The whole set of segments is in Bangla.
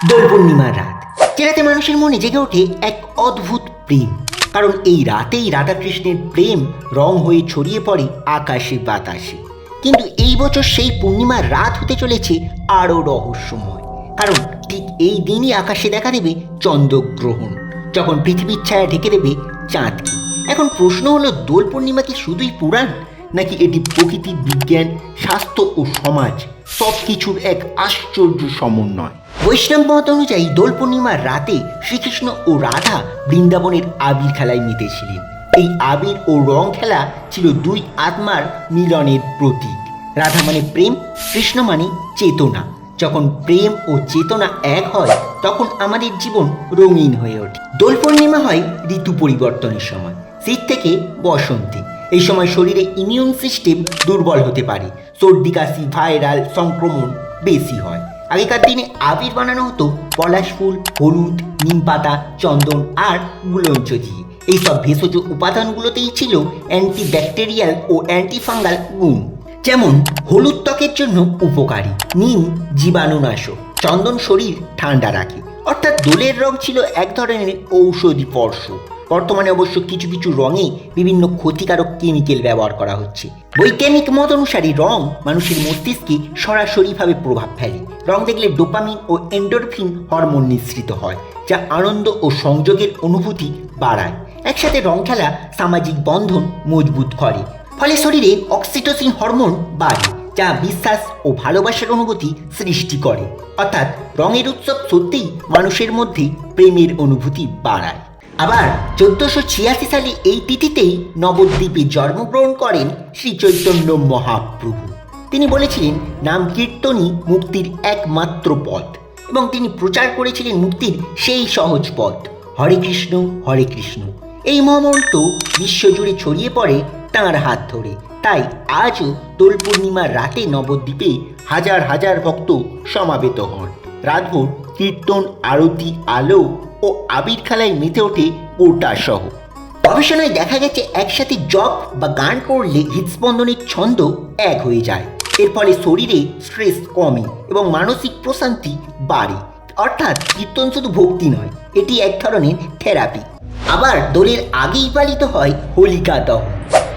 দোল পূর্ণিমার রাত, যে রাতে মানুষের মনে জেগে ওঠে এক অদ্ভুত প্রেম। কারণ এই রাতেই রাধাকৃষ্ণের প্রেম রং হয়ে ছড়িয়ে পড়ে আকাশে বাতাসে। কিন্তু এই বছর সেই পূর্ণিমার রাত হতে চলেছে আরও রহস্যময়। কারণ ঠিক এই দিনই আকাশে দেখা দেবে চন্দ্রগ্রহণ, যখন পৃথিবীর ছায়া ঢেকে দেবে চাঁদকে। এখন প্রশ্ন হলো, দোল পূর্ণিমা কি শুধুই পুরাণ, নাকি এটি প্রকৃতি, বিজ্ঞান, স্বাস্থ্য ও সমাজ সব কিছুর এক আশ্চর্য সমন্বয়? বৈষ্ণব মত অনুযায়ী দোল পূর্ণিমার রাতে শ্রীকৃষ্ণ ও রাধা বৃন্দাবনের আবির খেলায় মেতেছিলেন। এই আবির ও রং খেলা ছিল দুই আত্মার মিলনের প্রতীক। রাধা মানে প্রেম, কৃষ্ণ মানে চেতনা। যখন প্রেম ও চেতনা এক হয়, তখন আমাদের জীবন রঙিন হয়ে ওঠে। দোল পূর্ণিমা হয় ঋতু পরিবর্তনের সময়, শীত থেকে বসন্তে। এই সময় শরীরে ইমিউন সিস্টেম দুর্বল হতে পারে, সর্দি কাশি, ভাইরাল সংক্রমণ বেশি হয়। আগেকার দিনে আবির বানানো হতো পলাশ ফুল, হলুদ, নিম পাতা, চন্দন আর গুলঞ্চ দিয়ে। এইসব ভেষজ উপাদানগুলোতেই ছিল অ্যান্টিব্যাকটেরিয়াল ও অ্যান্টিফাঙ্গাল গুণ। যেমন হলুদ ত্বকের জন্য উপকারী, নিম জীবাণুনাশক, চন্দন শরীর ঠান্ডা রাখে। অর্থাৎ দোলের রং ছিল এক ধরনের ঔষধি স্পর্শ। বর্তমানে অবশ্য কিছু কিছু রঙে বিভিন্ন ক্ষতিকারক কেমিক্যাল ব্যবহার করা হচ্ছে। বৈজ্ঞানিক মত অনুসারে রং মানুষের মস্তিষ্কে সরাসরিভাবে প্রভাব ফেলে। রং দেখলে ডোপামিন ও এন্ডোরফিন হরমোন নিঃসৃত হয়, যা আনন্দ ও সংযোগের অনুভূতি বাড়ায়। একসাথে রং খেলা সামাজিক বন্ধন মজবুত করে, ফলে শরীরে অক্সিটোসিন হরমোন বাড়ে, যা বিশ্বাস ও ভালোবাসার অনুভূতি সৃষ্টি করে। অর্থাৎ রঙের উৎসব সত্যিই মানুষের মধ্যে প্রেমের অনুভূতি বাড়ায়। আবার 1486 সালে এই তিথিতেই নবদ্বীপে জন্মগ্রহণ করেন শ্রী চৈতন্য মহাপ্রভু। তিনি বলেছিলেন, নাম কীর্তনই মুক্তির একমাত্র পথ, এবং তিনি প্রচার করেছিলেন মুক্তির সেই সহজ পথ, হরে কৃষ্ণ হরে কৃষ্ণ। এই মহামন্ত্র বিশ্বজুড়ে ছড়িয়ে পড়ে তাঁর হাত ধরে। তাই আজও দোল পূর্ণিমার রাতে নবদ্বীপে হাজার হাজার ভক্ত সমাবেত হন। রাতভর কীর্তন, আরতি, আলো ও আবির খেলায় মেতে ওঠে গোটা শহর। গবেষণায় দেখা গেছে, একসাথে জপ বা গান করলে হৃদস্পন্দনের ছন্দ এক হয়ে যায়। এর ফলে শরীরে স্ট্রেস কমে এবং মানসিক প্রশান্তি বাড়ে। অর্থাৎ কীর্তন শুধু ভক্তি নয়, এটি এক ধরনের থেরাপি। আবার দোলের আগেই পালিত হয় হোলিকা দহন,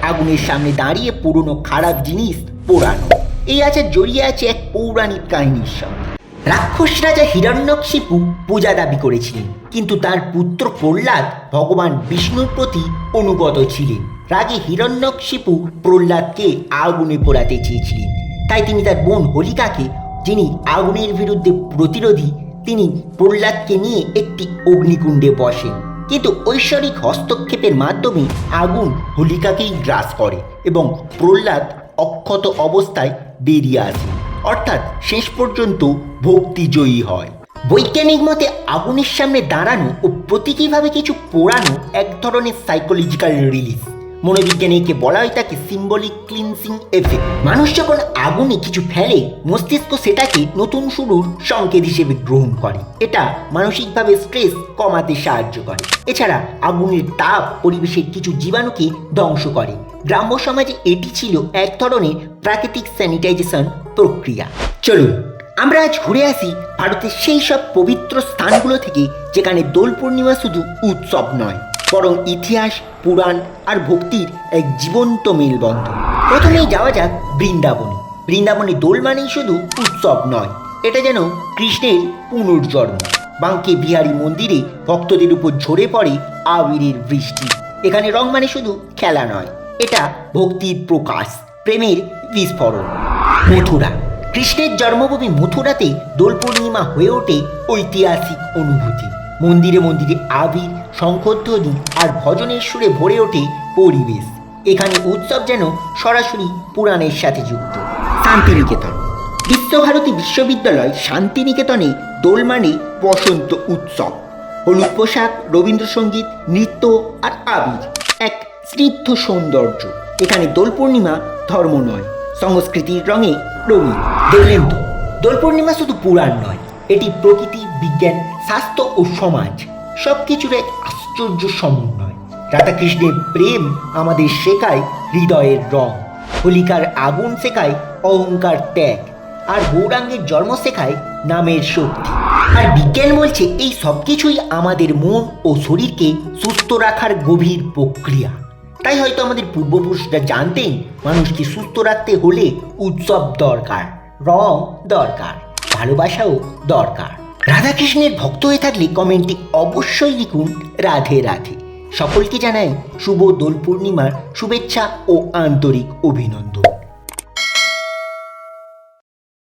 আগুনের সামনে দাঁড়িয়ে পুরনো খারাপ জিনিস পোড়ানো। এই আচার জড়িয়ে আছে এক পৌরাণিক কাহিনীর সঙ্গে। রাক্ষস রাজা হিরণ্যকশিপু পূজা দাবি করেছিলেন, কিন্তু তার পুত্র প্রহ্লাদ ভগবান বিষ্ণুর প্রতি অনুগত ছিলেন। রাগে হিরণ্যকশিপু প্রহ্লাদকে আগুনে পোড়াতে চেয়েছিলেন। তাই তিনি তার বোন হোলিকাকে, যিনি আগুনের বিরুদ্ধে প্রতিরোধী, তিনি প্রহ্লাদকে নিয়ে একটি অগ্নিকুণ্ডে বসেন। কিন্তু ঐশ্বরিক হস্তক্ষেপের মাধ্যমে আগুন হোলিকাকেই গ্রাস করে এবং প্রহ্লাদ অক্ষত অবস্থায় বেরিয়ে আসে। অর্থাৎ শেষ পর্যন্ত ভক্তি জয়ী হয়। বৈজ্ঞানিক মতে আগুনের সামনে দাঁড়ানো ও প্রতীকীভাবে কিছু পোড়ানো এক ধরনের সাইকোলজিক্যাল রিলিজ। মনোবিজ্ঞানীকে বলা হয় তাকে সিম্বলিক ক্লিনসিং এফেক্ট। মানুষ যখন আগুনে কিছু ফেলে, মস্তিষ্ক সেটাকে নতুন শুরুর সংকেত হিসেবে গ্রহণ করে। এটা মানসিকভাবে স্ট্রেস কমাতে সাহায্য করে। এছাড়া আগুনের তাপ পরিবেশের কিছু জীবাণুকে ধ্বংস করে। গ্রাম্য সমাজে এটি ছিল এক ধরনের প্রাকৃতিক স্যানিটাইজেশন প্রক্রিয়া। চলুন আমরা আজ ঘুরে আসি ভারতের সেই সব পবিত্র স্থানগুলো থেকে, যেখানে দোল পূর্ণিমা শুধু উৎসব নয়, বরং ইতিহাস, পুরাণ আর ভক্তির এক জীবন্ত মেলবন্ধন। প্রথমেই যাওয়া যাক বৃন্দাবনে। বৃন্দাবনে দোল মানেই শুধু উৎসব নয়, এটা যেন কৃষ্ণের পুনর্জন্ম। বাঙ্কে বিহারী মন্দিরে ভক্তদের উপর ঝরে পড়ে আবিরের বৃষ্টি। এখানে রং মানে শুধু খেলা নয়, এটা ভক্তির প্রকাশ, প্রেমের বিস্ফোরণ। মথুরা, কৃষ্ণের জন্মভূমি মথুরাতে দোল পূর্ণিমা হয়ে ওঠে ঐতিহাসিক অনুভূতি। মন্দিরে মন্দিরে আবির, শঙ্খধ্বনি আর ভজনের সুরে ভরে ওঠে পরিবেশ। এখানে উৎসব যেন সরাসরি পুরাণের সাথে যুক্ত। শান্তিনিকেতন, বিশ্বভারতী বিশ্ববিদ্যালয় শান্তিনিকেতনে দোল মানে বসন্ত উৎসব। হলুদ পোশাক, রবীন্দ্রসঙ্গীত, নৃত্য আর আবির, এক স্নিগ্ধ সৌন্দর্য। এখানে দোল পূর্ণিমা ধর্ম নয়, সংস্কৃতির রঙে রঙিন। দেখলেন তো, দোল পূর্ণিমা শুধু পুরাণ নয়, এটি প্রকৃতি, বিজ্ঞান, স্বাস্থ্য ও সমাজ সব কিছুর এক আশ্চর্য সমন্বয়। রাধাকৃষ্ণের প্রেম আমাদের শেখায় হৃদয়ের রং, হোলিকার আগুন শেখায় অহংকার ত্যাগ, আর গৌরাঙ্গের জন্ম শেখায় নামের শক্তি। আর বিজ্ঞান বলছে এই সব কিছুই আমাদের মন ও শরীরকে সুস্থ রাখার গভীর প্রক্রিয়া। তাই হয়তো আমাদের পূর্বপুরুষরা জানতেন মানুষকে সুস্থ রাখতে হলে উৎসব দরকার, রং দরকার, ভালোবাসাও দরকার। রাধাকৃষ্ণের ভক্ত হয়ে থাকলে কমেন্টে অবশ্যই লিখুন রাধে রাধে। সকলকে জানাই শুভ দোল পূর্ণিমার শুভেচ্ছা ও আন্তরিক অভিনন্দন।